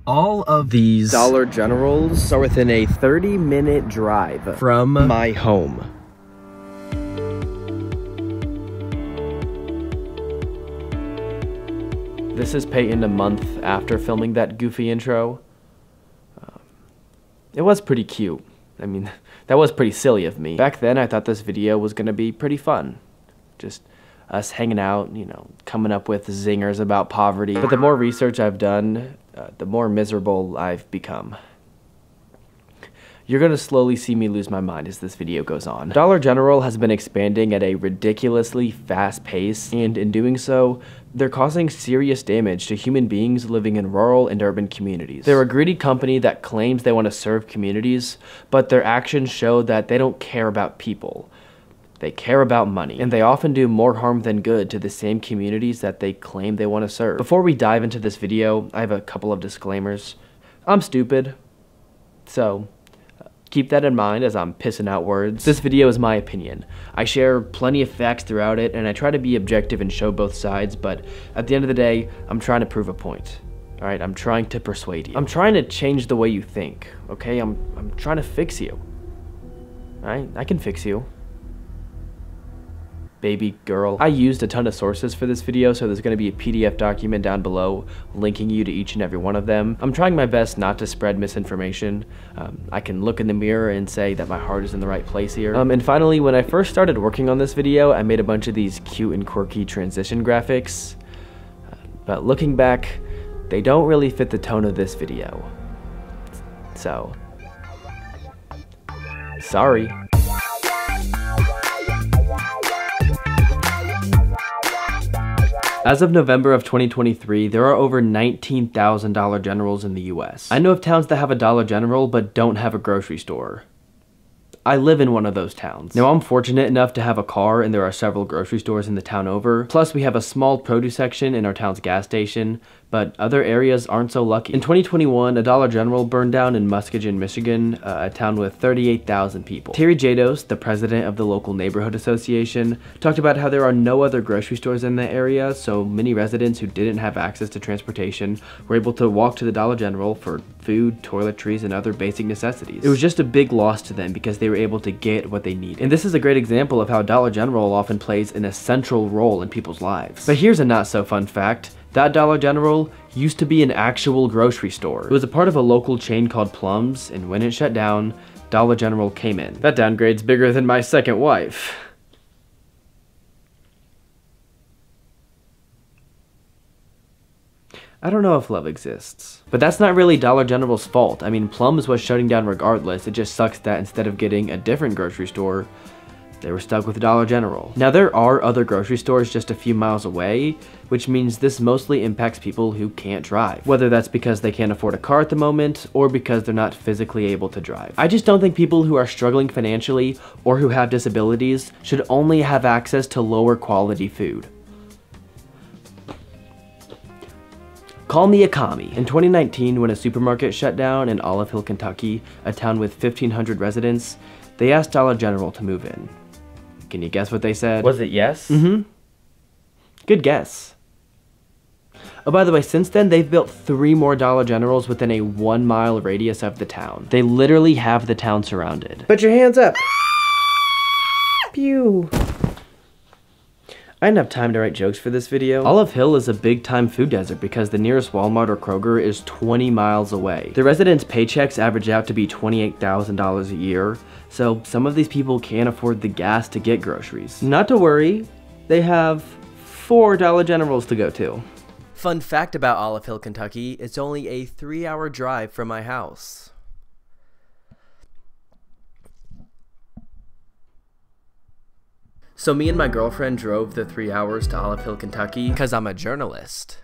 All of these Dollar Generals are within a 30-minute drive from my home. This is Payton a month after filming that goofy intro. It was pretty cute. I mean, that was pretty silly of me. Back then, I thought this video was gonna be pretty fun. Just us hanging out, you know, coming up with zingers about poverty. But the more research I've done, the more miserable I've become. You're gonna slowly see me lose my mind as this video goes on. Dollar General has been expanding at a ridiculously fast pace, and in doing so, they're causing serious damage to human beings living in rural and urban communities. They're a greedy company that claims they want to serve communities, but their actions show that they don't care about people. They care about money, and they often do more harm than good to the same communities that they claim they want to serve. Before we dive into this video, I have a couple of disclaimers. I'm stupid, so keep that in mind as I'm pissing out words. This video is my opinion. I share plenty of facts throughout it, and I try to be objective and show both sides, but at the end of the day, I'm trying to prove a point. All right, I'm trying to persuade you. I'm trying to change the way you think, okay? I'm trying to fix you. All right, I can fix you. Baby girl. I used a ton of sources for this video, so there's going to be a PDF document down below linking you to each and every one of them. I'm trying my best not to spread misinformation. I can look in the mirror and say that my heart is in the right place here. And finally, when I first started working on this video, I made a bunch of these cute and quirky transition graphics. But looking back, they don't really fit the tone of this video. So, sorry. As of November of 2023, there are over 19,000 Dollar Generals in the US. I know of towns that have a Dollar General but don't have a grocery store. I live in one of those towns. Now, I'm fortunate enough to have a car, and there are several grocery stores in the town over. Plus, we have a small produce section in our town's gas station, but other areas aren't so lucky. In 2021, a Dollar General burned down in Muskegon, Michigan, a town with 38,000 people. Terry Jados, the president of the local neighborhood association, talked about how there are no other grocery stores in the area, so many residents who didn't have access to transportation were able to walk to the Dollar General for food, toiletries, and other basic necessities. It was just a big loss to them because they were able to get what they needed. And this is a great example of how Dollar General often plays an essential role in people's lives. But here's a not so fun fact. That Dollar General used to be an actual grocery store. It was a part of a local chain called Plum's, and when it shut down, Dollar General came in. That downgrade's bigger than my second wife. I don't know if love exists. But that's not really Dollar General's fault. I mean, Plum's was shutting down regardless. It just sucks that instead of getting a different grocery store, they were stuck with Dollar General. Now, there are other grocery stores just a few miles away, which means this mostly impacts people who can't drive. Whether that's because they can't afford a car at the moment, or because they're not physically able to drive. I just don't think people who are struggling financially, or who have disabilities, should only have access to lower quality food. Call me a commie. In 2019, when a supermarket shut down in Olive Hill, Kentucky, a town with 1,500 residents, they asked Dollar General to move in. Can you guess what they said? Was it yes? Mm-hmm. Good guess. Oh, by the way, since then, they've built 3 more Dollar Generals within a 1-mile radius of the town. They literally have the town surrounded. Put your hands up. Pew. I didn't have time to write jokes for this video. Olive Hill is a big-time food desert because the nearest Walmart or Kroger is 20 miles away. The residents' paychecks average out to be $28,000 a year, so some of these people can't afford the gas to get groceries. Not to worry, they have 4 Dollar Generals to go to. Fun fact about Olive Hill, Kentucky, it's only a 3-hour drive from my house. So me and my girlfriend drove the 3 hours to Olive Hill, Kentucky, because I'm a journalist.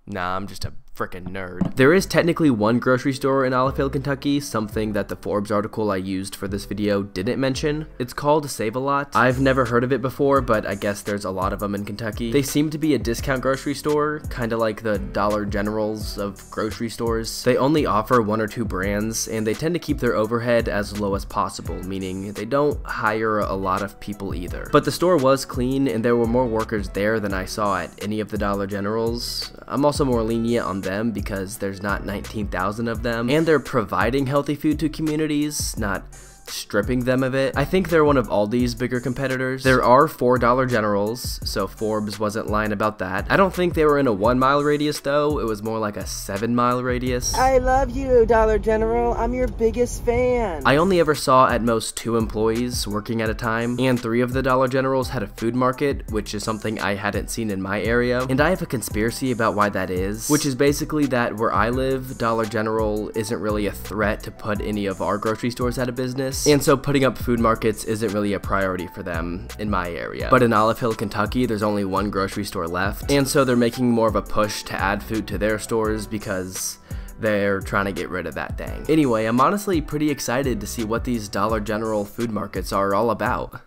Nah, I'm just a frickin' nerd. There is technically one grocery store in Olive Hill, Kentucky, something that the Forbes article I used for this video didn't mention. It's called Save-A-Lot. I've never heard of it before, but I guess there's a lot of them in Kentucky. They seem to be a discount grocery store, kinda like the Dollar Generals of grocery stores. They only offer 1 or 2 brands, and they tend to keep their overhead as low as possible, meaning they don't hire a lot of people either. But the store was clean, and there were more workers there than I saw at any of the Dollar Generals. I'm also more lenient on them because there's not 19,000 of them, and they're providing healthy food to communities, not stripping them of it. I think they're one of Aldi's bigger competitors. There are 4 Dollar Generals, so Forbes wasn't lying about that. I don't think they were in a 1-mile radius though, it was more like a 7-mile radius. I love you, Dollar General. I'm your biggest fan. I only ever saw at most 2 employees working at a time, and 3 of the Dollar Generals had a food market, which is something I hadn't seen in my area. And I have a conspiracy about why that is, which is basically that where I live, Dollar General isn't really a threat to put any of our grocery stores out of business. And so putting up food markets isn't really a priority for them in my area. But in Olive Hill, Kentucky, there's only 1 grocery store left, and so they're making more of a push to add food to their stores because they're trying to get rid of that thing. Anyway, I'm honestly pretty excited to see what these Dollar General food markets are all about.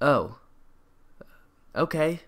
Oh. Okay.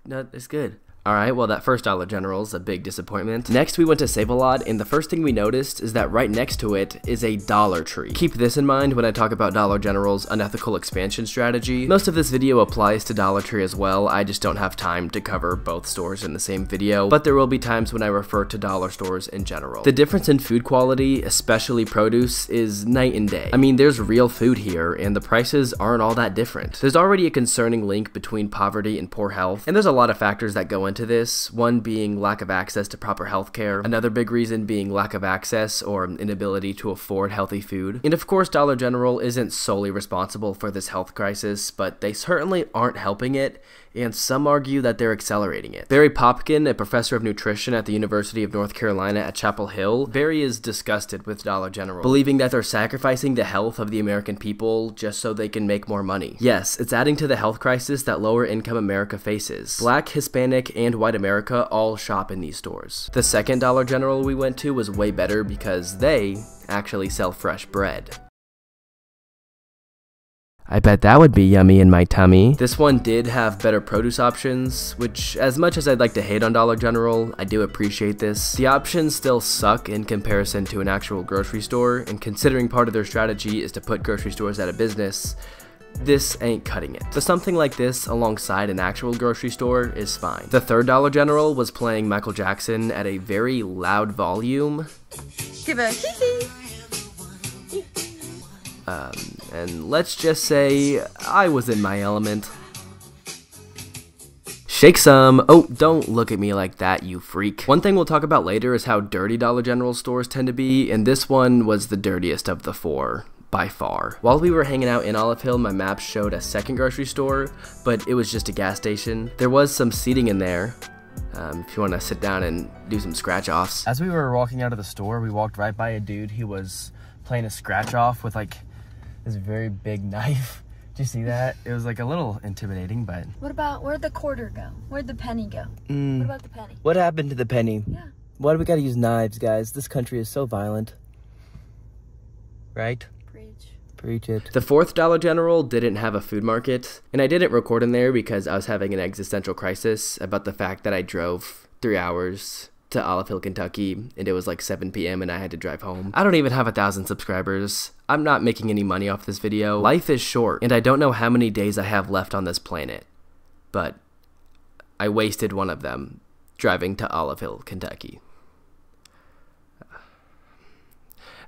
No, it's good. Alright, well that first Dollar General's a big disappointment. Next we went to Save-A-Lot, and the first thing we noticed is that right next to it is a Dollar Tree. Keep this in mind when I talk about Dollar General's unethical expansion strategy. Most of this video applies to Dollar Tree as well, I just don't have time to cover both stores in the same video, but there will be times when I refer to dollar stores in general. The difference in food quality, especially produce, is night and day. I mean, there's real food here, and the prices aren't all that different. There's already a concerning link between poverty and poor health, and there's a lot of factors that go into this, one being lack of access to proper health care, another big reason being lack of access or inability to afford healthy food. And of course, Dollar General isn't solely responsible for this health crisis, but they certainly aren't helping it, and some argue that they're accelerating it. Barry Popkin, a professor of nutrition at the University of North Carolina at Chapel Hill, Barry is disgusted with Dollar General, believing that they're sacrificing the health of the American people just so they can make more money. Yes, it's adding to the health crisis that lower income America faces. Black, Hispanic, and white America all shop in these stores. The second Dollar General we went to was way better because they actually sell fresh bread. I bet that would be yummy in my tummy. This one did have better produce options, which as much as I'd like to hate on Dollar General, I do appreciate this. The options still suck in comparison to an actual grocery store, and considering part of their strategy is to put grocery stores out of business, this ain't cutting it. But something like this alongside an actual grocery store is fine. The third Dollar General was playing Michael Jackson at a very loud volume. Give a hee-hee. And let's just say I was in my element. Shake some. Oh, don't look at me like that, you freak. One thing we'll talk about later is how dirty Dollar General stores tend to be, and this one was the dirtiest of the 4. By far. While we were hanging out in Olive Hill, my map showed a second grocery store, but it was just a gas station. There was some seating in there, if you want to sit down and do some scratch-offs. As we were walking out of the store, we walked right by a dude who was playing a scratch-off with like this very big knife. Did you see that? It was like a little intimidating, but... What about, where'd the quarter go? Where'd the penny go? What about the penny? What happened to the penny? Yeah. Why do we gotta use knives, guys? This country is so violent. Right? Preach it. The fourth Dollar General didn't have a food market, and I didn't record in there because I was having an existential crisis about the fact that I drove 3 hours to Olive Hill, Kentucky, and it was like 7 p.m. and I had to drive home. I don't even have 1,000 subscribers. I'm not making any money off this video. Life is short, and I don't know how many days I have left on this planet, but I wasted one of them driving to Olive Hill, Kentucky.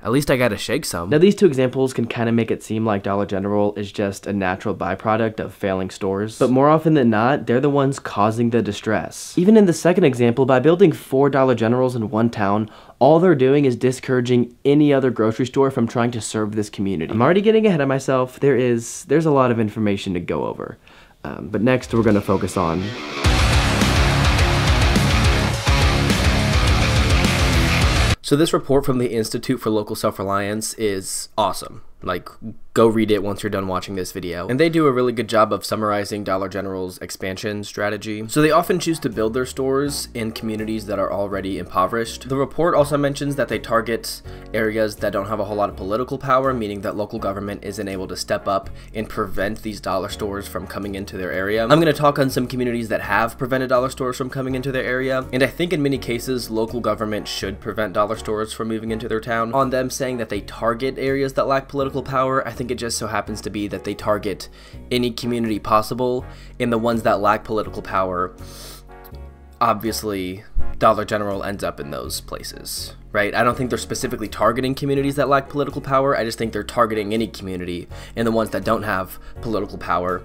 At least I gotta shake some. Now these two examples can kind of make it seem like Dollar General is just a natural byproduct of failing stores, but more often than not, they're the ones causing the distress. Even in the second example, by building 4 Dollar Generals in one town, all they're doing is discouraging any other grocery store from trying to serve this community. I'm already getting ahead of myself. There's a lot of information to go over. But next we're gonna focus on... So this report from the Institute for Local Self-Reliance is awesome. Like, go read it once you're done watching this video. And they do a really good job of summarizing Dollar General's expansion strategy. So they often choose to build their stores in communities that are already impoverished. The report also mentions that they target areas that don't have a whole lot of political power, meaning that local government isn't able to step up and prevent these dollar stores from coming into their area. I'm going to talk on some communities that have prevented dollar stores from coming into their area, and I think in many cases local government should prevent dollar stores from moving into their town. On them saying that they target areas that lack political power, I think it just so happens to be that they target any community possible, and the ones that lack political power obviously Dollar General ends up in those places, right? I don't think they're specifically targeting communities that lack political power. I just think they're targeting any community, and the ones that don't have political power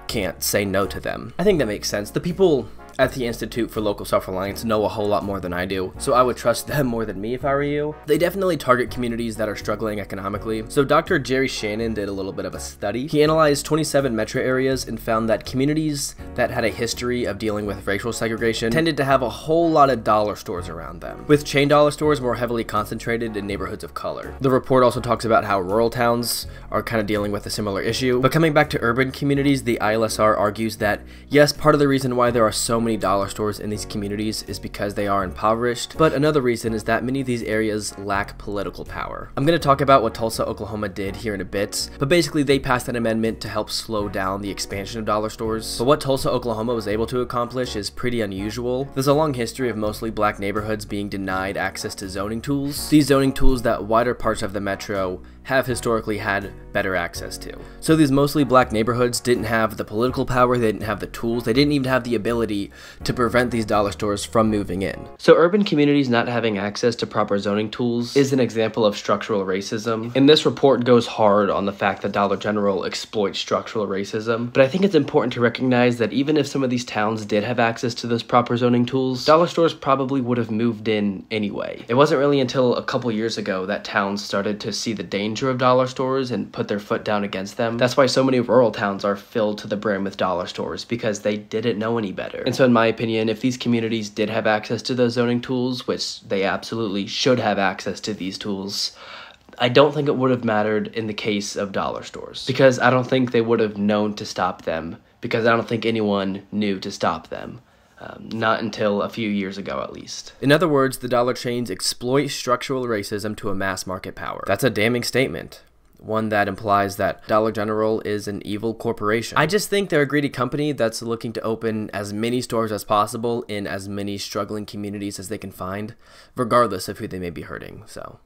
can't say no to them. I think that makes sense. The people at the Institute for Local Self-Reliance know a whole lot more than I do, so I would trust them more than me if I were you. They definitely target communities that are struggling economically. So Dr. Jerry Shannon did a little bit of a study. He analyzed 27 metro areas and found that communities that had a history of dealing with racial segregation tended to have a whole lot of dollar stores around them, with chain dollar stores more heavily concentrated in neighborhoods of color. The report also talks about how rural towns are kind of dealing with a similar issue. But coming back to urban communities, the ILSR argues that, yes, part of the reason why there are so many dollar stores in these communities is because they are impoverished, but another reason is that many of these areas lack political power. I'm going to talk about what Tulsa, Oklahoma did here in a bit, but basically they passed an amendment to help slow down the expansion of dollar stores. But what Tulsa, Oklahoma was able to accomplish is pretty unusual. There's a long history of mostly black neighborhoods being denied access to zoning tools. These zoning tools that wider parts of the metro have historically had better access to. So these mostly black neighborhoods didn't have the political power, they didn't have the tools, they didn't even have the ability to prevent these dollar stores from moving in. So urban communities not having access to proper zoning tools is an example of structural racism. And this report goes hard on the fact that Dollar General exploits structural racism. But I think it's important to recognize that even if some of these towns did have access to those proper zoning tools, dollar stores probably would have moved in anyway. It wasn't really until a couple years ago that towns started to see the danger of dollar stores and put their foot down against them. That's why so many rural towns are filled to the brim with dollar stores, because they didn't know any better. And so in my opinion, if these communities did have access to those zoning tools, which they absolutely should have access to these tools, I don't think it would have mattered in the case of dollar stores, because I don't think they would have known to stop them, because I don't think anyone knew to stop them. Not until a few years ago, at least. In other words, the dollar chains exploit structural racism to a mass market power. That's a damning statement. One that implies that Dollar General is an evil corporation. I just think they're a greedy company that's looking to open as many stores as possible in as many struggling communities as they can find, regardless of who they may be hurting, so.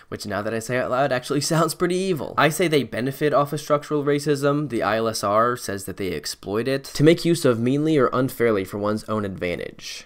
Which, now that I say it out loud, actually sounds pretty evil. I say they benefit off of structural racism. The ILSR says that they exploit it to make use of meanly or unfairly for one's own advantage.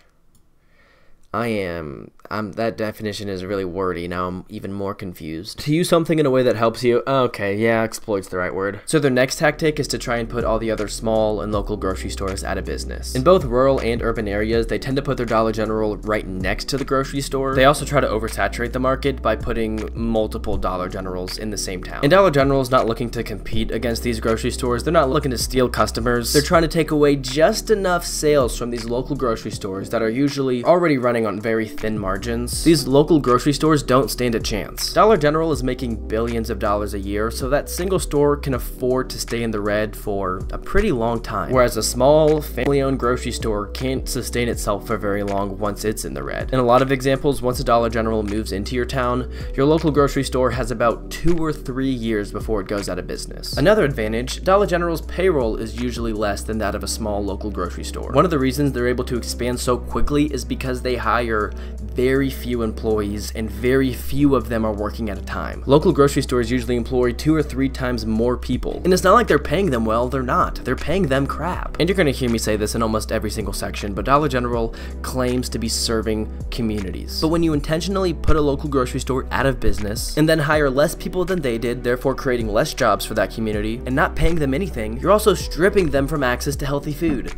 That definition is really wordy. Now I'm even more confused. To use something in a way that helps you. Okay, yeah, exploit's the right word. So their next tactic is to try and put all the other small and local grocery stores out of business. In both rural and urban areas, they tend to put their Dollar General right next to the grocery store. They also try to oversaturate the market by putting multiple Dollar Generals in the same town. And Dollar General is not looking to compete against these grocery stores. They're not looking to steal customers. They're trying to take away just enough sales from these local grocery stores that are usually already running on very thin margins. These local grocery stores don't stand a chance. Dollar General is making billions of dollars a year, so that single store can afford to stay in the red for a pretty long time, whereas a small, family-owned grocery store can't sustain itself for very long once it's in the red. In a lot of examples, once a Dollar General moves into your town, your local grocery store has about 2 or 3 years before it goes out of business. Another advantage, Dollar General's payroll is usually less than that of a small local grocery store. One of the reasons they're able to expand so quickly is because they hire very few employees, and very few of them are working at a time. Local grocery stores usually employ 2 or 3 times more people, and it's not like they're paying them well. They're not. They're paying them crap. And you're gonna hear me say this in almost every single section, but Dollar General claims to be serving communities. But when you intentionally put a local grocery store out of business, and then hire less people than they did, therefore creating less jobs for that community, and not paying them anything, you're also stripping them from access to healthy food.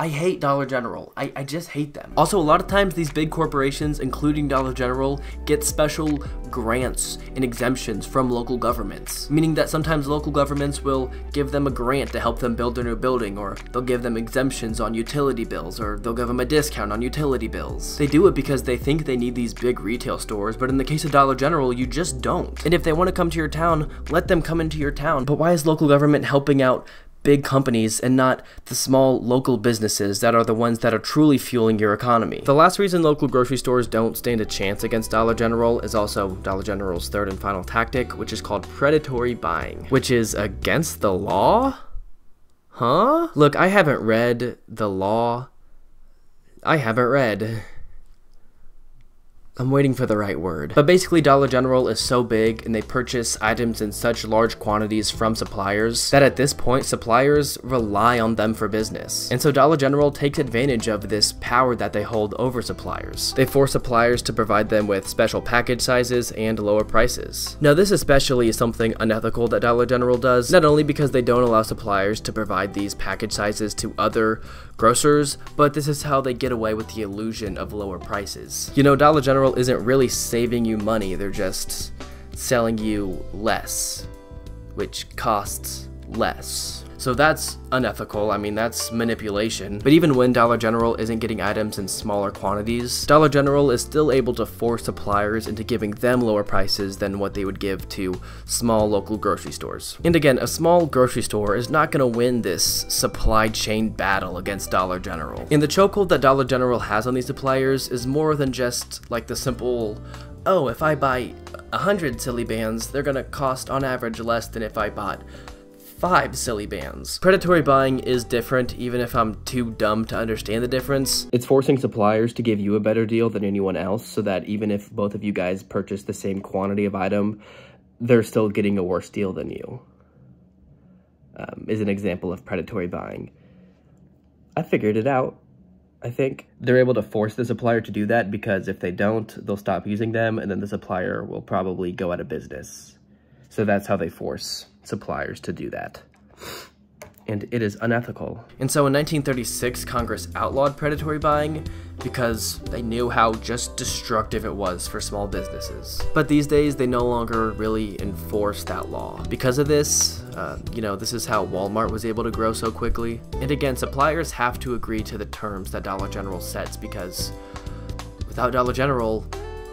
I hate Dollar General. I just hate them. Also, a lot of times these big corporations, including Dollar General, get special grants and exemptions from local governments, meaning that sometimes local governments will give them a grant to help them build their new building, or they'll give them exemptions on utility bills, or they'll give them a discount on utility bills. They do it because they think they need these big retail stores, but in the case of Dollar General, you just don't. And if they want to come to your town, let them come into your town. But why is local government helping out big companies and not the small local businesses that are the ones that are truly fueling your economy? The last reason local grocery stores don't stand a chance against Dollar General is also Dollar General's third and final tactic, which is called predatory buying, which is against the law? Huh? Look, I haven't read the law. I haven't read. I'm waiting for the right word. But basically, Dollar General is so big and they purchase items in such large quantities from suppliers that at this point, suppliers rely on them for business. And so Dollar General takes advantage of this power that they hold over suppliers. They force suppliers to provide them with special package sizes and lower prices. Now, this especially is something unethical that Dollar General does, not only because they don't allow suppliers to provide these package sizes to other grocers, but this is how they get away with the illusion of lower prices. You know, Dollar General isn't really saving you money, they're just selling you less, which costs less. So that's unethical, I mean that's manipulation. But even when Dollar General isn't getting items in smaller quantities, Dollar General is still able to force suppliers into giving them lower prices than what they would give to small local grocery stores. And again, a small grocery store is not going to win this supply chain battle against Dollar General. And the chokehold that Dollar General has on these suppliers is more than just like the simple, oh, if I buy 100 silly bands, they're gonna cost on average less than if I bought 5 silly bands. Predatory buying is different, even if I'm too dumb to understand the difference. It's forcing suppliers to give you a better deal than anyone else, so that even if both of you guys purchase the same quantity of item, they're still getting a worse deal than you. Is an example of predatory buying. I figured it out, I think. They're able to force the supplier to do that because if they don't, they'll stop using them and then the supplier will probably go out of business. So that's how they force suppliers to do that. And it is unethical. And so in 1936, Congress outlawed predatory buying because they knew how just destructive it was for small businesses. But these days, they no longer really enforce that law. Because of this, you know, this is how Walmart was able to grow so quickly. And again, suppliers have to agree to the terms that Dollar General sets because without Dollar General,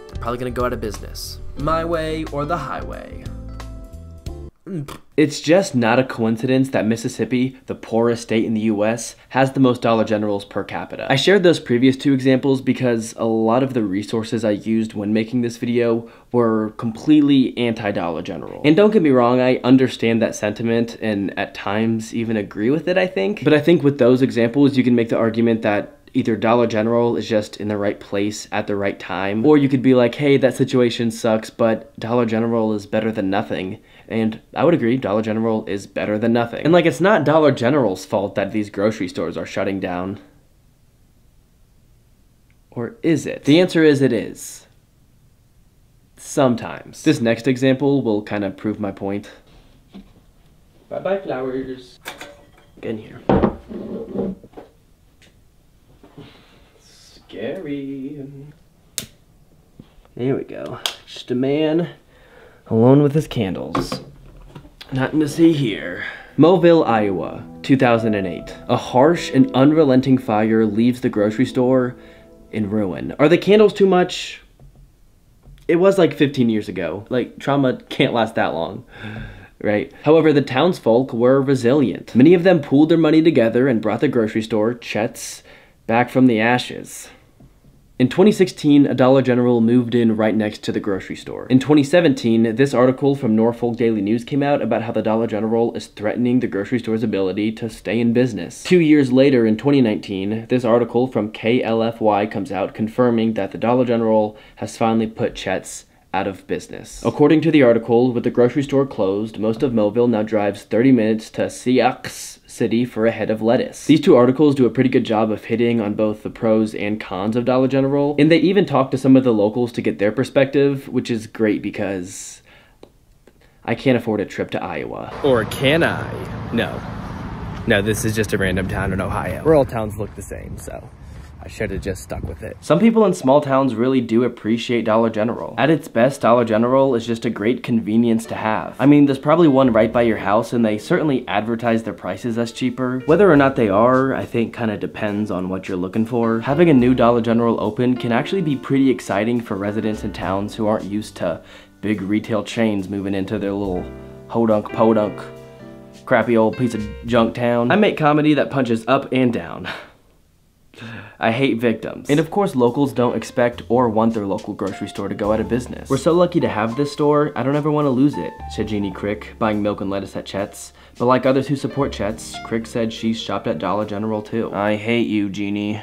they're probably gonna go out of business. My way or the highway. It's just not a coincidence that Mississippi, the poorest state in the US, has the most Dollar Generals per capita. I shared those previous two examples because a lot of the resources I used when making this video were completely anti-Dollar General. And don't get me wrong, I understand that sentiment and at times even agree with it, I think. But I think with those examples, you can make the argument that either Dollar General is just in the right place at the right time, or you could be like, hey, that situation sucks, but Dollar General is better than nothing. And I would agree, Dollar General is better than nothing. And like, it's not Dollar General's fault that these grocery stores are shutting down. Or is it? The answer is it is. Sometimes. This next example will kind of prove my point. Bye-bye, flowers. Get in here. Scary. There we go. Just a man alone with his candles. Nothing to see here. Moville, Iowa, 2008. A harsh and unrelenting fire leaves the grocery store in ruin. Are the candles too much? It was like 15 years ago. Like, trauma can't last that long. Right? However, the townsfolk were resilient. Many of them pooled their money together and brought the grocery store, Chet's, back from the ashes. In 2016, a Dollar General moved in right next to the grocery store. In 2017, this article from Norfolk Daily News came out about how the Dollar General is threatening the grocery store's ability to stay in business. 2 years later, in 2019, this article from KLFY comes out confirming that the Dollar General has finally put Chet's out of business. According to the article, with the grocery store closed, most of Moville now drives 30 minutes to Sioux City for a head of lettuce. These two articles do a pretty good job of hitting on both the pros and cons of Dollar General, and they even talk to some of the locals to get their perspective, which is great because I can't afford a trip to Iowa. Or can I? No. No, this is just a random town in Ohio. Where all towns look the same, so I should have just stuck with it. Some people in small towns really do appreciate Dollar General. At its best, Dollar General is just a great convenience to have. I mean, there's probably one right by your house, and they certainly advertise their prices as cheaper. Whether or not they are, I think kind of depends on what you're looking for. Having a new Dollar General open can actually be pretty exciting for residents in towns who aren't used to big retail chains moving into their little hodunk-podunk, crappy old piece of junk town. I make comedy that punches up and down. I hate victims. And of course, locals don't expect or want their local grocery store to go out of business. We're so lucky to have this store, I don't ever want to lose it, said Jeannie Crick, buying milk and lettuce at Chet's. But like others who support Chet's, Crick said she's shopped at Dollar General too. I hate you, Jeannie.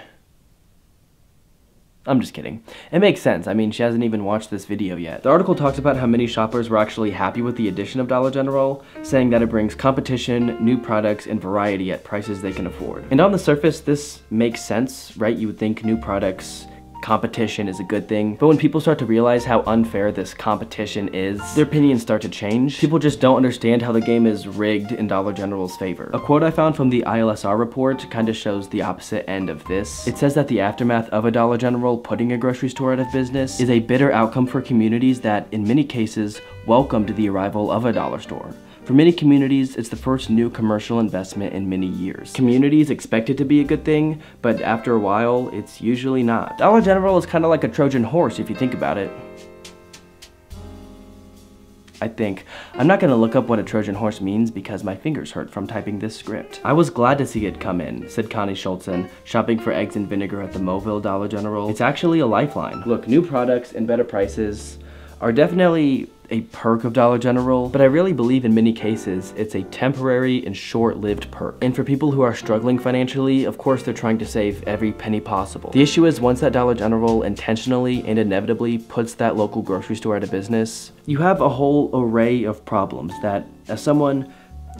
I'm just kidding. It makes sense. I mean, she hasn't even watched this video yet. The article talks about how many shoppers were actually happy with the addition of Dollar General, saying that it brings competition, new products, and variety at prices they can afford. And on the surface, this makes sense, right? You would think new products, competition is a good thing, but when people start to realize how unfair this competition is, their opinions start to change. People just don't understand how the game is rigged in Dollar General's favor. A quote I found from the ILSR report kind of shows the opposite end of this. It says that the aftermath of a Dollar General putting a grocery store out of business is a bitter outcome for communities that, in many cases, welcomed the arrival of a dollar store. For many communities, it's the first new commercial investment in many years. Communities expect it to be a good thing, but after a while, it's usually not. Dollar General is kind of like a Trojan horse if you think about it. I think. I'm not gonna look up what a Trojan horse means because my fingers hurt from typing this script. I was glad to see it come in, said Connie Schultzen, shopping for eggs and vinegar at the Moville Dollar General. It's actually a lifeline. Look, new products and better prices are definitely a perk of Dollar General, but I really believe in many cases it's a temporary and short-lived perk. And for people who are struggling financially, of course they're trying to save every penny possible. The issue is once that Dollar General intentionally and inevitably puts that local grocery store out of business, you have a whole array of problems that, as someone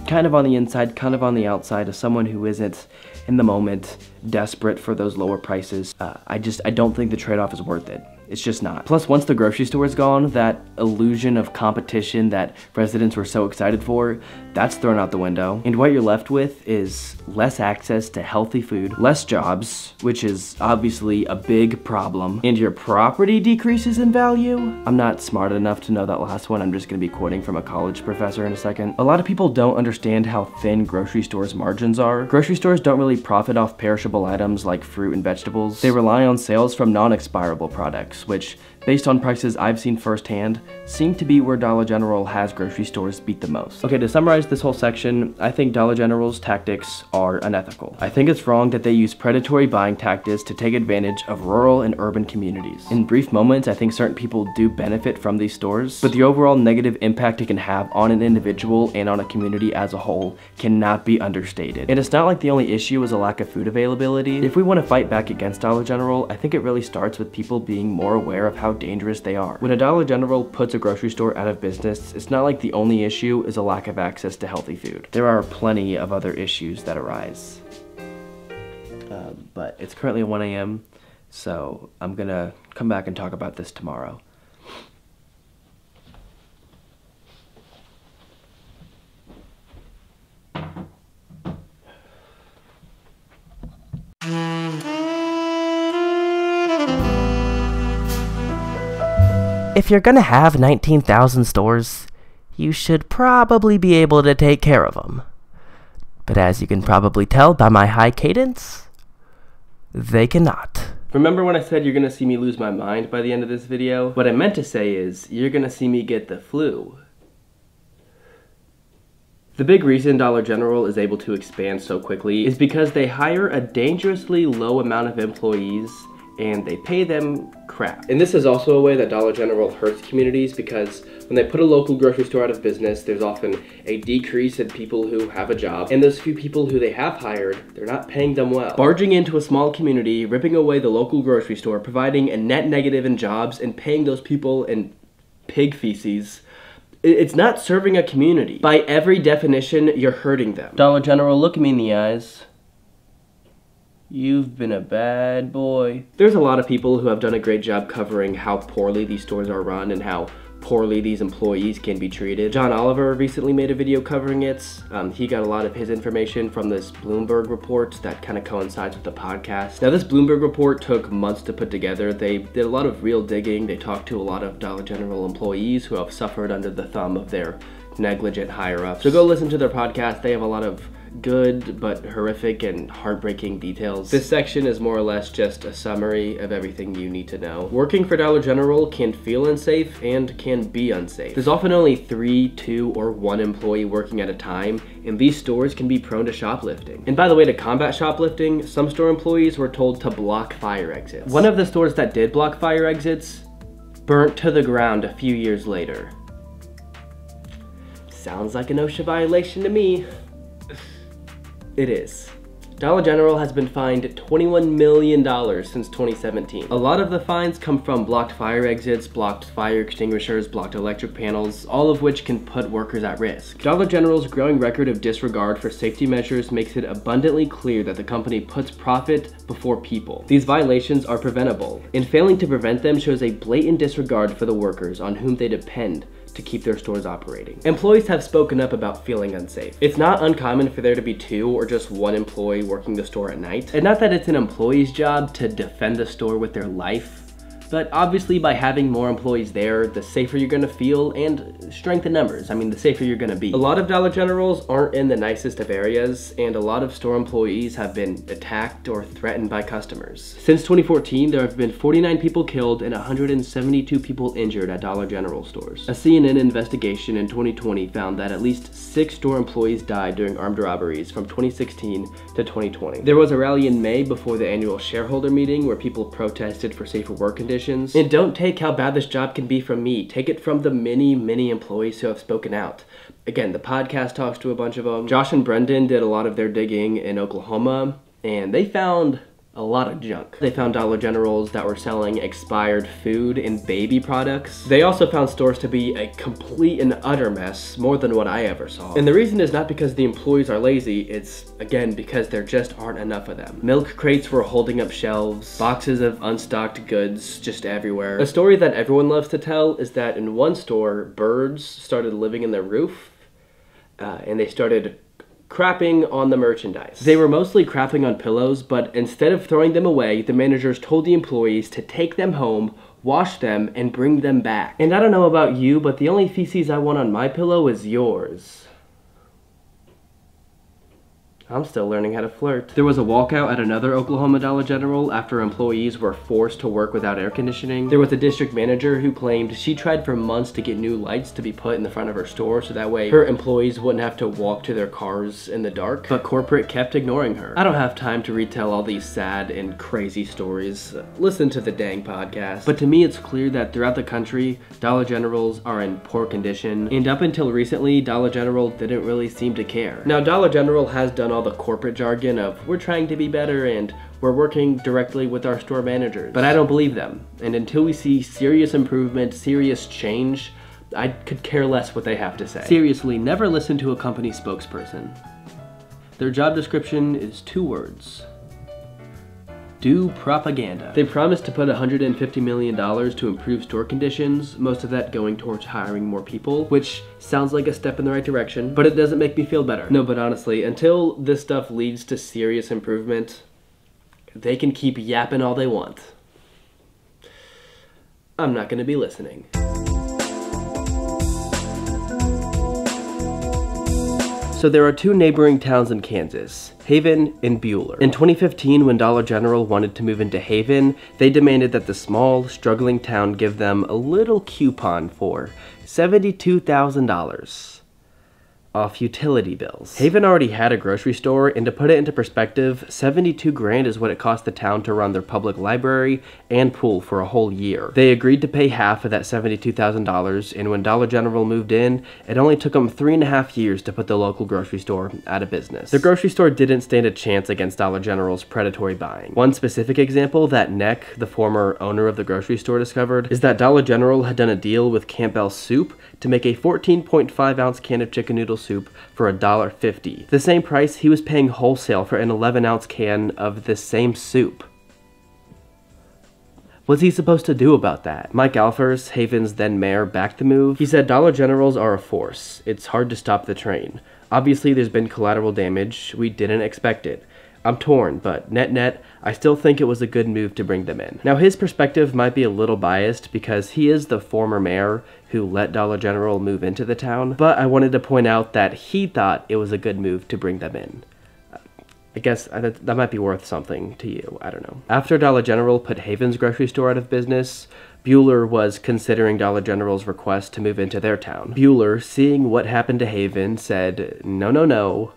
kind of on the inside, kind of on the outside, as someone who isn't in the moment desperate for those lower prices, I don't think the trade-off is worth it. It's just not. Plus, once the grocery store is gone, that illusion of competition that residents were so excited for, that's thrown out the window. And what you're left with is less access to healthy food, less jobs, which is obviously a big problem, and your property decreases in value. I'm not smart enough to know that last one. I'm just gonna be quoting from a college professor in a second. A lot of people don't understand how thin grocery stores' margins are. Grocery stores don't really profit off perishable items like fruit and vegetables. They rely on sales from non-expirable products, which, based on prices I've seen firsthand, seem to be where Dollar General has grocery stores beat the most. Okay, to summarize this whole section, I think Dollar General's tactics are unethical. I think it's wrong that they use predatory buying tactics to take advantage of rural and urban communities. In brief moments, I think certain people do benefit from these stores, but the overall negative impact it can have on an individual and on a community as a whole cannot be understated. And it's not like the only issue is a lack of food availability. If we want to fight back against Dollar General, I think it really starts with people being more aware of how dangerous they are. When a Dollar General puts a grocery store out of business, it's not like the only issue is a lack of access to healthy food. There are plenty of other issues that arise. But it's currently 1 a.m., so I'm gonna come back and talk about this tomorrow. If you're gonna have 19,000 stores, you should probably be able to take care of them. But as you can probably tell by my high cadence, they cannot. Remember when I said you're gonna see me lose my mind by the end of this video? What I meant to say is, you're gonna see me get the flu. The big reason Dollar General is able to expand so quickly is because they hire a dangerously low amount of employees and they pay them crap. And this is also a way that Dollar General hurts communities because when they put a local grocery store out of business, there's often a decrease in people who have a job. And those few people who they have hired, they're not paying them well. Barging into a small community, ripping away the local grocery store, providing a net negative in jobs, and paying those people in pig feces, it's not serving a community. By every definition, you're hurting them. Dollar General, look me in the eyes. You've been a bad boy. There's a lot of people who have done a great job covering how poorly these stores are run and how poorly these employees can be treated. John Oliver recently made a video covering it. He got a lot of his information from this Bloomberg report that kind of coincides with the podcast. Now, this Bloomberg report took months to put together. They did a lot of real digging. They talked to a lot of Dollar General employees who have suffered under the thumb of their negligent higher-ups. So go listen to their podcast. They have a lot of good but horrific and heartbreaking details. This section is more or less just a summary of everything you need to know. Working for Dollar General can feel unsafe and can be unsafe. There's often only 3, 2, or 1 employee working at a time, and these stores can be prone to shoplifting. And by the way, to combat shoplifting, some store employees were told to block fire exits. One of the stores that did block fire exits burnt to the ground a few years later. Sounds like an OSHA violation to me. It is. Dollar General has been fined $21 million since 2017. A lot of the fines come from blocked fire exits, blocked fire extinguishers, blocked electric panels, all of which can put workers at risk. Dollar General's growing record of disregard for safety measures makes it abundantly clear that the company puts profit before people. These violations are preventable, and failing to prevent them shows a blatant disregard for the workers on whom they depend to keep their stores operating. Employees have spoken up about feeling unsafe. It's not uncommon for there to be 2 or just 1 employee working the store at night. And not that it's an employee's job to defend the store with their life, but obviously by having more employees there, the safer you're gonna feel, and strength in numbers, I mean, the safer you're gonna be. A lot of Dollar Generals aren't in the nicest of areas, and a lot of store employees have been attacked or threatened by customers. Since 2014, there have been 49 people killed and 172 people injured at Dollar General stores. A CNN investigation in 2020 found that at least 6 store employees died during armed robberies from 2016 to 2020. There was a rally in May before the annual shareholder meeting where people protested for safer work conditions. And don't take how bad this job can be from me. Take it from the many employees who have spoken out. Again, the podcast talks to a bunch of them. Josh and Brendan did a lot of their digging in Oklahoma, and they found a lot of junk. They found Dollar Generals that were selling expired food and baby products. They also found stores to be a complete and utter mess, more than what I ever saw. And the reason is not because the employees are lazy, it's, again, because there just aren't enough of them. Milk crates were holding up shelves, boxes of unstocked goods just everywhere. A story that everyone loves to tell is that in one store, birds started living in the roof, and they started crapping on the merchandise. They were mostly crapping on pillows, but instead of throwing them away, the managers told the employees to take them home, wash them, and bring them back. And I don't know about you, but the only feces I want on my pillow is yours. I'm still learning how to flirt. There was a walkout at another Oklahoma Dollar General after employees were forced to work without air conditioning. There was a district manager who claimed she tried for months to get new lights to be put in the front of her store so that way her employees wouldn't have to walk to their cars in the dark, but corporate kept ignoring her. I don't have time to retell all these sad and crazy stories. Listen to the dang podcast. But to me, it's clear that throughout the country, Dollar Generals are in poor condition, and up until recently, Dollar General didn't really seem to care. Now, Dollar General has done all the corporate jargon of we're trying to be better and we're working directly with our store managers, but I don't believe them. And until we see serious improvement, serious change, I could care less what they have to say. Seriously, never listen to a company spokesperson. Their job description is 2 words: do propaganda. They promised to put $150 million to improve store conditions, most of that going towards hiring more people, which sounds like a step in the right direction, but it doesn't make me feel better. No, but honestly, until this stuff leads to serious improvement, they can keep yapping all they want. I'm not gonna be listening. So there are 2 neighboring towns in Kansas, Haven and Buhler. In 2015, when Dollar General wanted to move into Haven, they demanded that the small, struggling town give them a little coupon for $72,000 off utility bills. Haven already had a grocery store, and to put it into perspective, 72 grand is what it cost the town to run their public library and pool for a whole year. They agreed to pay half of that $72,000, and when Dollar General moved in, it only took them 3.5 years to put the local grocery store out of business. The grocery store didn't stand a chance against Dollar General's predatory buying. One specific example that Neck, the former owner of the grocery store, discovered is that Dollar General had done a deal with Campbell's Soup to make a 14.5 ounce can of chicken noodle soup for $1.50. The same price he was paying wholesale for an 11 ounce can of the same soup. What's he supposed to do about that? Mike Alfers, Haven's then mayor, backed the move. He said Dollar Generals are a force. It's hard to stop the train. Obviously there's been collateral damage. We didn't expect it. I'm torn, but net, I still think it was a good move to bring them in. Now his perspective might be a little biased because he is the former mayor who let Dollar General move into the town, but I wanted to point out that he thought it was a good move to bring them in. I guess that might be worth something to you, I don't know. After Dollar General put Haven's grocery store out of business, Buhler was considering Dollar General's request to move into their town. Buhler, seeing what happened to Haven, said, no.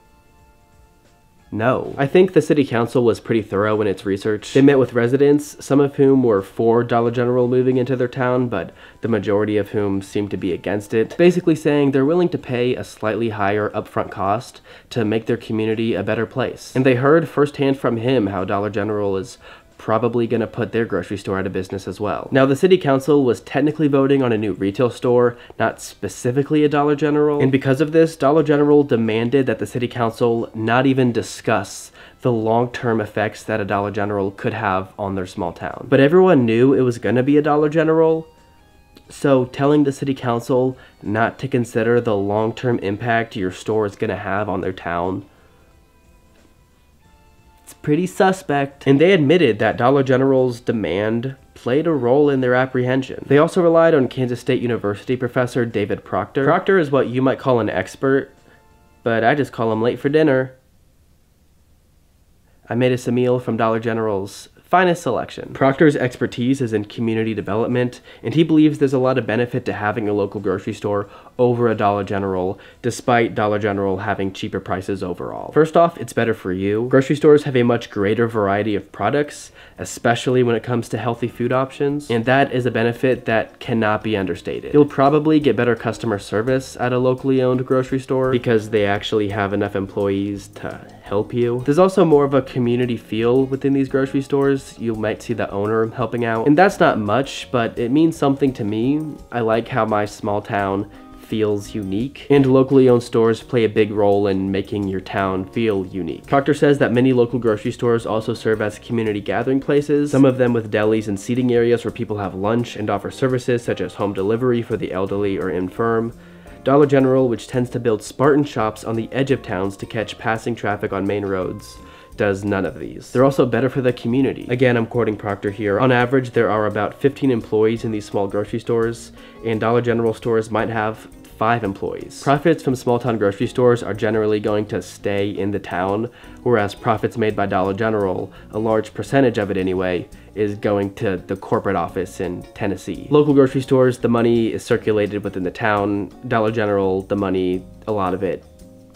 No. I think the city council was pretty thorough in its research. They met with residents, some of whom were for Dollar General moving into their town, but the majority of whom seemed to be against it, basically saying they're willing to pay a slightly higher upfront cost to make their community a better place. And they heard firsthand from him how Dollar General is probably gonna put their grocery store out of business as well. Now, the city council was technically voting on a new retail store, not specifically a Dollar General, and because of this, Dollar General demanded that the city council not even discuss the long-term effects that a Dollar General could have on their small town. But everyone knew it was gonna be a Dollar General, so telling the city council not to consider the long-term impact your store is gonna have on their town, it's pretty suspect. And they admitted that Dollar General's demand played a role in their apprehension. They also relied on Kansas State University professor David Proctor. Proctor is what you might call an expert, but I just call him late for dinner. I made us a meal from Dollar General's finest selection. Proctor's expertise is in community development, and he believes there's a lot of benefit to having a local grocery store over a Dollar General, despite Dollar General having cheaper prices overall. First off, it's better for you. Grocery stores have a much greater variety of products, especially when it comes to healthy food options, and that is a benefit that cannot be understated. You'll probably get better customer service at a locally owned grocery store because they actually have enough employees to help you. There's also more of a community feel within these grocery stores. You might see the owner helping out, and that's not much, but it means something to me. I like how my small town feels unique, and locally owned stores play a big role in making your town feel unique. Proctor says that many local grocery stores also serve as community gathering places, some of them with delis and seating areas where people have lunch and offer services such as home delivery for the elderly or infirm. Dollar General, which tends to build Spartan shops on the edge of towns to catch passing traffic on main roads, does none of these. They're also better for the community. Again, I'm quoting Proctor here. On average, there are about 15 employees in these small grocery stores, and Dollar General stores might have 5 employees. Profits from small town grocery stores are generally going to stay in the town, whereas profits made by Dollar General, a large percentage of it anyway, is going to the corporate office in Tennessee. Local grocery stores, the money is circulated within the town. Dollar General, the money, a lot of it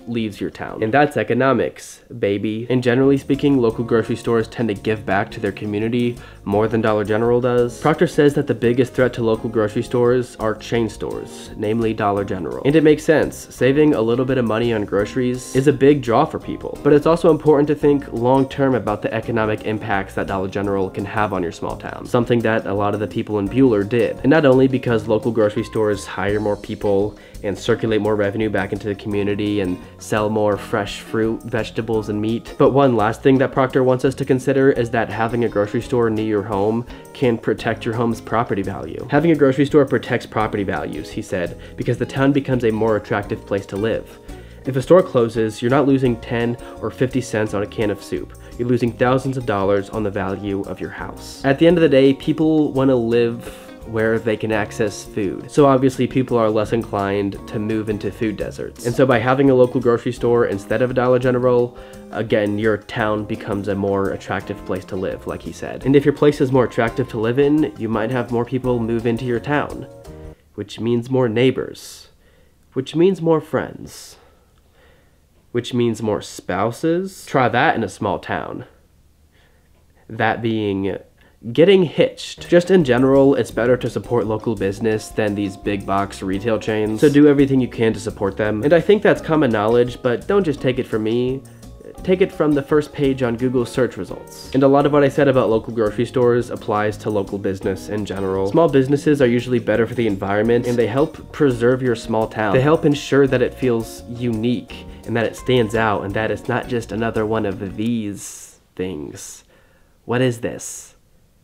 leaves your town. And that's economics, baby. And generally speaking, local grocery stores tend to give back to their community more than Dollar General does. Proctor says that the biggest threat to local grocery stores are chain stores, namely Dollar General. And it makes sense. Saving a little bit of money on groceries is a big draw for people. But it's also important to think long-term about the economic impacts that Dollar General can have on your small town. Something that a lot of the people in Buhler did. And not only because local grocery stores hire more people and circulate more revenue back into the community and sell more fresh fruit, vegetables, and meat. But one last thing that Proctor wants us to consider is that having a grocery store near your home can protect your home's property value. Having a grocery store protects property values, he said, because the town becomes a more attractive place to live. If a store closes, you're not losing 10 or 50 cents on a can of soup. You're losing thousands of dollars on the value of your house. At the end of the day, people want to live where they can access food. So obviously people are less inclined to move into food deserts. And so by having a local grocery store instead of a Dollar General, again, your town becomes a more attractive place to live, like he said. And if your place is more attractive to live in, you might have more people move into your town, which means more neighbors, which means more friends, which means more spouses. Try that in a small town. That being getting hitched. Just in general, it's better to support local business than these big box retail chains, so do everything you can to support them. And I think that's common knowledge, but don't just take it from me. Take it from the first page on Google's search results. And a lot of what I said about local grocery stores applies to local business in general. Small businesses are usually better for the environment, and they help preserve your small town. They help ensure that it feels unique, and that it stands out, and that it's not just another one of these things. What is this?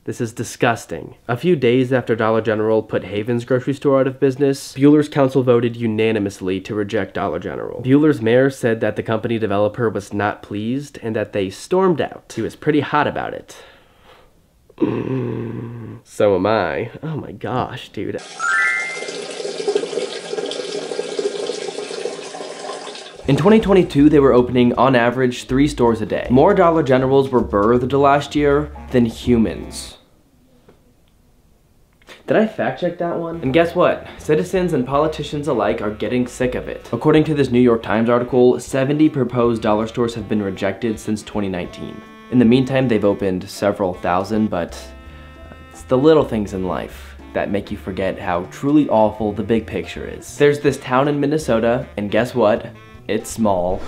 This is disgusting. A few days after Dollar General put Haven's grocery store out of business, Buhler's council voted unanimously to reject Dollar General. Buhler's mayor said that the company developer was not pleased and that they stormed out. He was pretty hot about it. So am I. Oh my gosh, dude. In 2022, they were opening on average 3 stores a day. More Dollar Generals were birthed last year than humans. Did I fact check that one? And guess what? Citizens and politicians alike are getting sick of it. According to this New York Times article, 70 proposed dollar stores have been rejected since 2019. In the meantime, they've opened several thousand, but it's the little things in life that make you forget how truly awful the big picture is. There's this town in Minnesota, and guess what? It's small.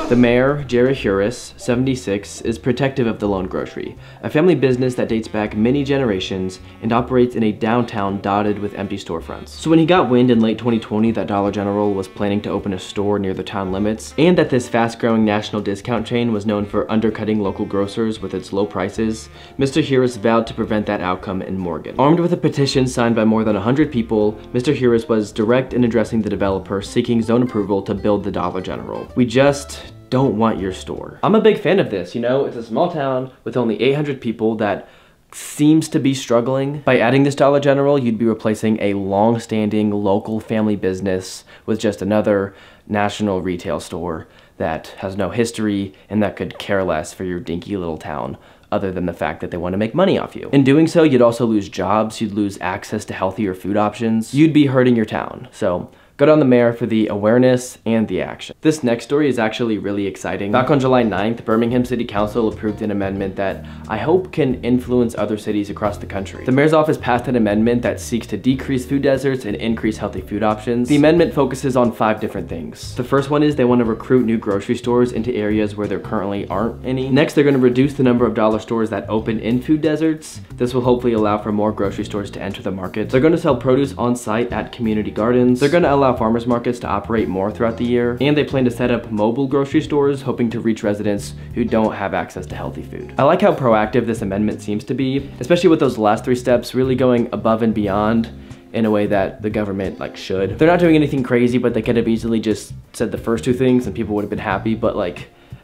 The mayor, Jerry Hurris, 76, is protective of the lone grocery, a family business that dates back many generations and operates in a downtown dotted with empty storefronts. So when he got wind in late 2020 that Dollar General was planning to open a store near the town limits, and that this fast-growing national discount chain was known for undercutting local grocers with its low prices, Mr. Hurris vowed to prevent that outcome in Morgan. Armed with a petition signed by more than 100 people, Mr. Hurris was direct in addressing the developer seeking zone approval to build the Dollar General. We just don't want your store. I'm a big fan of this, you know, it's a small town with only 800 people that seems to be struggling. By adding this Dollar General, you'd be replacing a long-standing local family business with just another national retail store that has no history and that could care less for your dinky little town, other than the fact that they want to make money off you. In doing so, you'd also lose jobs, you'd lose access to healthier food options, you'd be hurting your town. So good on the mayor for the awareness and the action. This next story is actually really exciting. Back on July 9th, Birmingham City Council approved an amendment that I hope can influence other cities across the country. The mayor's office passed an amendment that seeks to decrease food deserts and increase healthy food options. The amendment focuses on 5 different things. The first one is they want to recruit new grocery stores into areas where there currently aren't any. Next, they're going to reduce the number of dollar stores that open in food deserts. This will hopefully allow for more grocery stores to enter the market. They're going to sell produce on site at community gardens. They're going to allow farmers markets to operate more throughout the year, and they plan to set up mobile grocery stores, hoping to reach residents who don't have access to healthy food. I like how proactive this amendment seems to be, especially with those last 3 steps really going above and beyond in a way that the government should. They're not doing anything crazy, but they could have easily just said the first 2 things and people would have been happy, but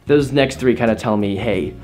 those next 3 kind of tell me, hey,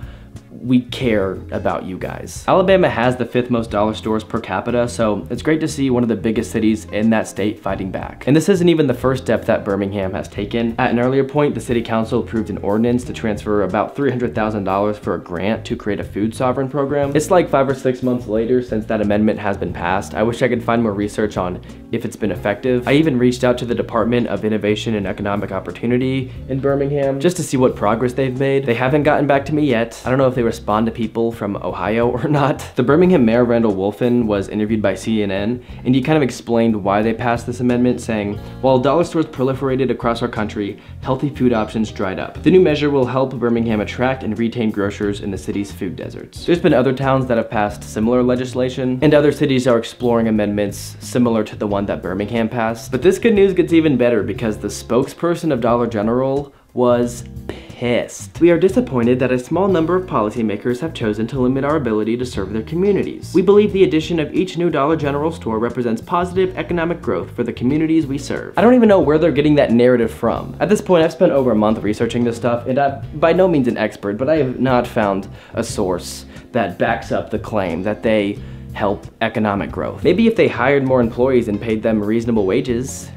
we care about you guys. Alabama has the 5th most dollar stores per capita, so it's great to see one of the biggest cities in that state fighting back. And this isn't even the first step that Birmingham has taken. At an earlier point, the city council approved an ordinance to transfer about $300,000 for a grant to create a food sovereign program. It's 5 or 6 months later since that amendment has been passed. I wish I could find more research on if it's been effective. I even reached out to the Department of Innovation and Economic Opportunity in Birmingham just to see what progress they've made. They haven't gotten back to me yet. I don't know if they respond to people from Ohio or not. The Birmingham Mayor Randall Wolfen was interviewed by CNN, and he kind of explained why they passed this amendment, saying, while dollar stores proliferated across our country, healthy food options dried up. The new measure will help Birmingham attract and retain grocers in the city's food deserts. There's been other towns that have passed similar legislation, and other cities are exploring amendments similar to the one that Birmingham passed. But this good news gets even better because the spokesperson of Dollar General was pissed. We are disappointed that a small number of policymakers have chosen to limit our ability to serve their communities. We believe the addition of each new Dollar General store represents positive economic growth for the communities we serve. I don't even know where they're getting that narrative from. At this point, I've spent over a month researching this stuff, and I'm by no means an expert, but I have not found a source that backs up the claim that they help economic growth. Maybe if they hired more employees and paid them reasonable wages,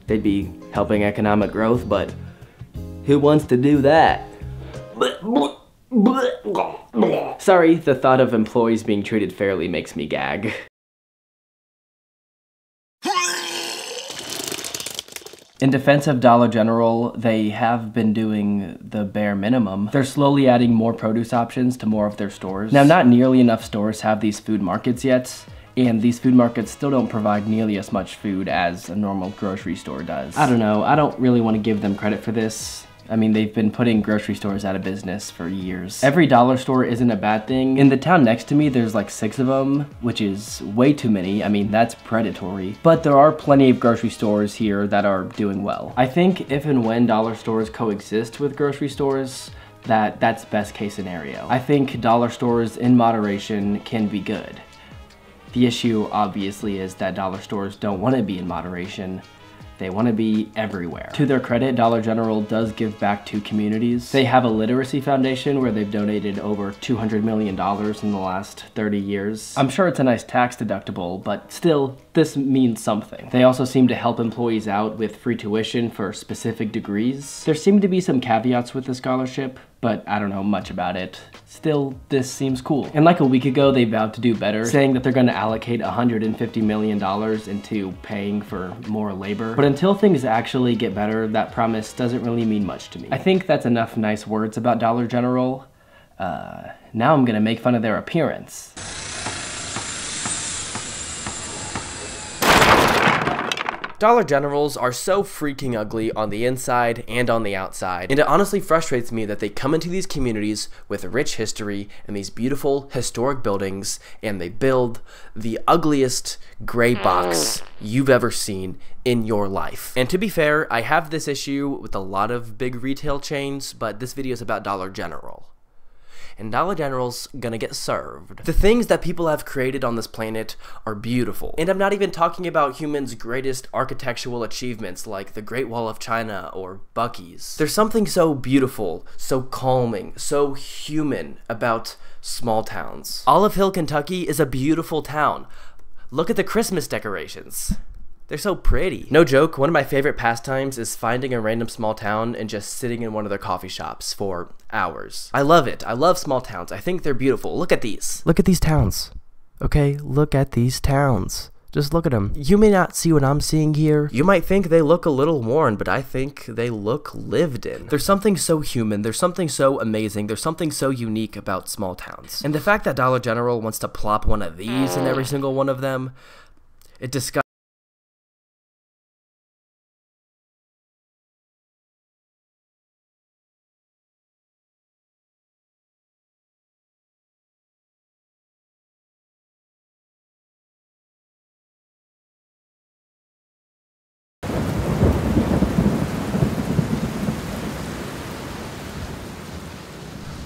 they'd be helping economic growth, but who wants to do that? Sorry, the thought of employees being treated fairly makes me gag. In defense of Dollar General, they have been doing the bare minimum. They're slowly adding more produce options to more of their stores. Now, not nearly enough stores have these food markets yet, and these food markets still don't provide nearly as much food as a normal grocery store does. I don't know, I don't really want to give them credit for this. I mean, they've been putting grocery stores out of business for years. Every dollar store isn't a bad thing. In the town next to me, there's 6 of them, which is way too many. I mean, that's predatory. But there are plenty of grocery stores here that are doing well. I think if and when dollar stores coexist with grocery stores, that's best case scenario. I think dollar stores in moderation can be good. The issue, obviously, is that dollar stores don't want to be in moderation. They want to be everywhere. To their credit, Dollar General does give back to communities. They have a literacy foundation where they've donated over $200 million in the last 30 years. I'm sure it's a nice tax deductible, but still, this means something. They also seem to help employees out with free tuition for specific degrees. There seem to be some caveats with the scholarship, but I don't know much about it. Still, this seems cool. And like a week ago, they vowed to do better, saying that they're gonna allocate $150 million into paying for more labor. But until things actually get better, that promise doesn't really mean much to me. I think that's enough nice words about Dollar General. Now I'm gonna make fun of their appearance. Dollar Generals are so freaking ugly on the inside and on the outside, and it honestly frustrates me that they come into these communities with a rich history and these beautiful historic buildings, and they build the ugliest gray box you've ever seen in your life. And to be fair, I have this issue with a lot of big retail chains, but this video is about Dollar General. And Dollar General's gonna get served. The things that people have created on this planet are beautiful. And I'm not even talking about humans' greatest architectural achievements like the Great Wall of China or Buc-ee's. There's something so beautiful, so calming, so human about small towns. Olive Hill, Kentucky is a beautiful town. Look at the Christmas decorations. They're so pretty. No joke, one of my favorite pastimes is finding a random small town and just sitting in one of their coffee shops for hours. I love it. I love small towns. I think they're beautiful. Look at these. Look at these towns. Okay, look at these towns. Just look at them. You may not see what I'm seeing here. You might think they look a little worn, but I think they look lived in. There's something so human. There's something so amazing. There's something so unique about small towns. And the fact that Dollar General wants to plop one of these in every single one of them, it disgusts.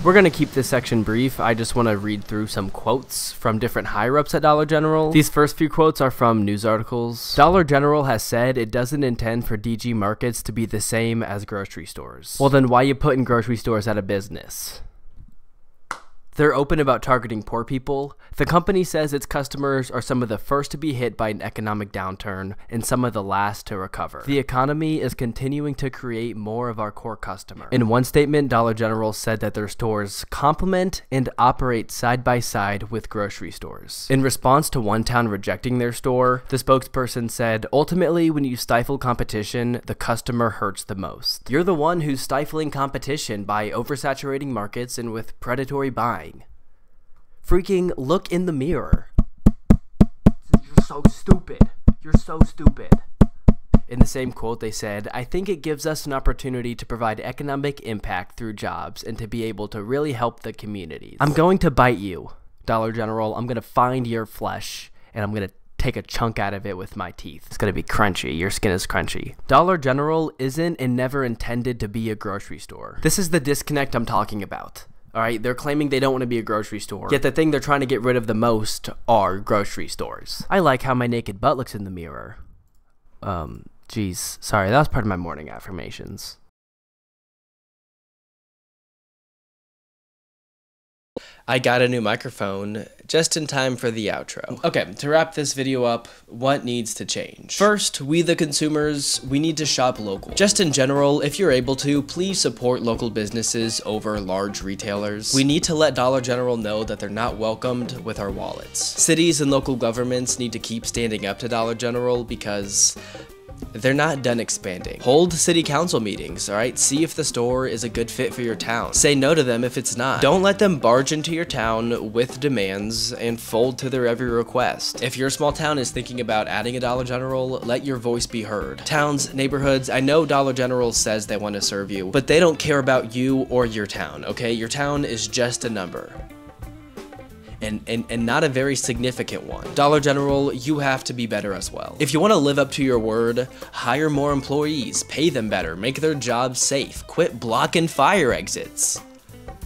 We're going to keep this section brief. I just want to read through some quotes from different higher-ups at Dollar General. These first few quotes are from news articles. Dollar General has said it doesn't intend for DG markets to be the same as grocery stores. Well, then why you putting grocery stores out of business? They're open about targeting poor people. The company says its customers are some of the first to be hit by an economic downturn and some of the last to recover. The economy is continuing to create more of our core customer. In one statement, Dollar General said that their stores complement and operate side by side with grocery stores. In response to one town rejecting their store, the spokesperson said, "Ultimately, when you stifle competition, the customer hurts the most. You're the one who's stifling competition by oversaturating markets and with predatory buying. Freaking look in the mirror. You're so stupid. You're so stupid." In the same quote, they said, "I think it gives us an opportunity to provide economic impact through jobs and to be able to really help the communities. I'm going to bite you, Dollar General. I'm going to find your flesh, and I'm going to take a chunk out of it with my teeth. It's going to be crunchy. Your skin is crunchy." Dollar General isn't and never intended to be a grocery store. This is the disconnect I'm talking about. Alright, they're claiming they don't want to be a grocery store, yet the thing they're trying to get rid of the most are grocery stores. I like how my naked butt looks in the mirror. Geez, sorry, that was part of my morning affirmations. I got a new microphone just in time for the outro. Okay, to wrap this video up, what needs to change? First, we the consumers, we need to shop local. Just in general, if you're able to, please support local businesses over large retailers. We need to let Dollar General know that they're not welcomed with our wallets. Cities and local governments need to keep standing up to Dollar General because they're not done expanding. Hold city council meetings, alright? See if the store is a good fit for your town. Say no to them if it's not. Don't let them barge into your town with demands and fold to their every request. If your small town is thinking about adding a Dollar General, let your voice be heard. Towns, neighborhoods, I know Dollar General says they want to serve you, but they don't care about you or your town, okay? Your town is just a number. And not a very significant one. Dollar General, you have to be better as well. If you want to live up to your word, hire more employees, pay them better, make their jobs safe, quit blocking fire exits.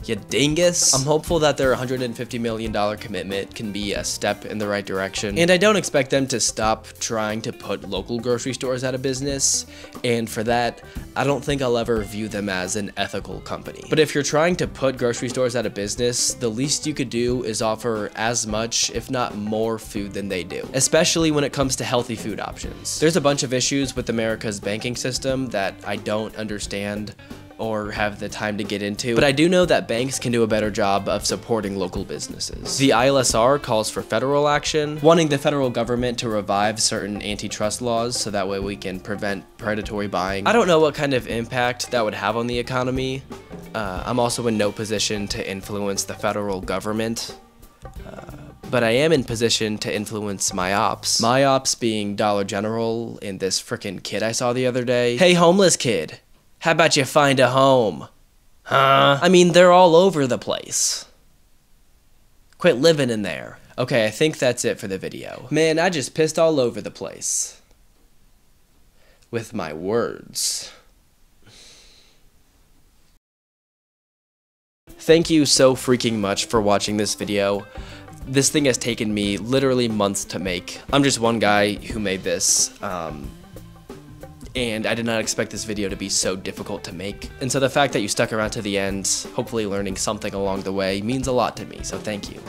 You dingus. I'm hopeful that their $150 million commitment can be a step in the right direction. And I don't expect them to stop trying to put local grocery stores out of business. And for that, I don't think I'll ever view them as an ethical company. But if you're trying to put grocery stores out of business, the least you could do is offer as much, if not more, food than they do. Especially when it comes to healthy food options. There's a bunch of issues with America's banking system that I don't understand, or have the time to get into, but I do know that banks can do a better job of supporting local businesses. The ILSR calls for federal action, wanting the federal government to revive certain antitrust laws so that way we can prevent predatory buying. I don't know what kind of impact that would have on the economy. I'm also in no position to influence the federal government. But I am in position to influence my ops. My ops being Dollar General and this frickin' kid I saw the other day. Hey, homeless kid, how about you find a home? Huh? I mean, they're all over the place. Quit living in there. Okay, I think that's it for the video. Man, I just pissed all over the place. With my words. Thank you so freaking much for watching this video. This thing has taken me literally months to make. I'm just one guy who made this, and I did not expect this video to be so difficult to make. And so the fact that you stuck around to the end, hopefully learning something along the way, means a lot to me, so thank you.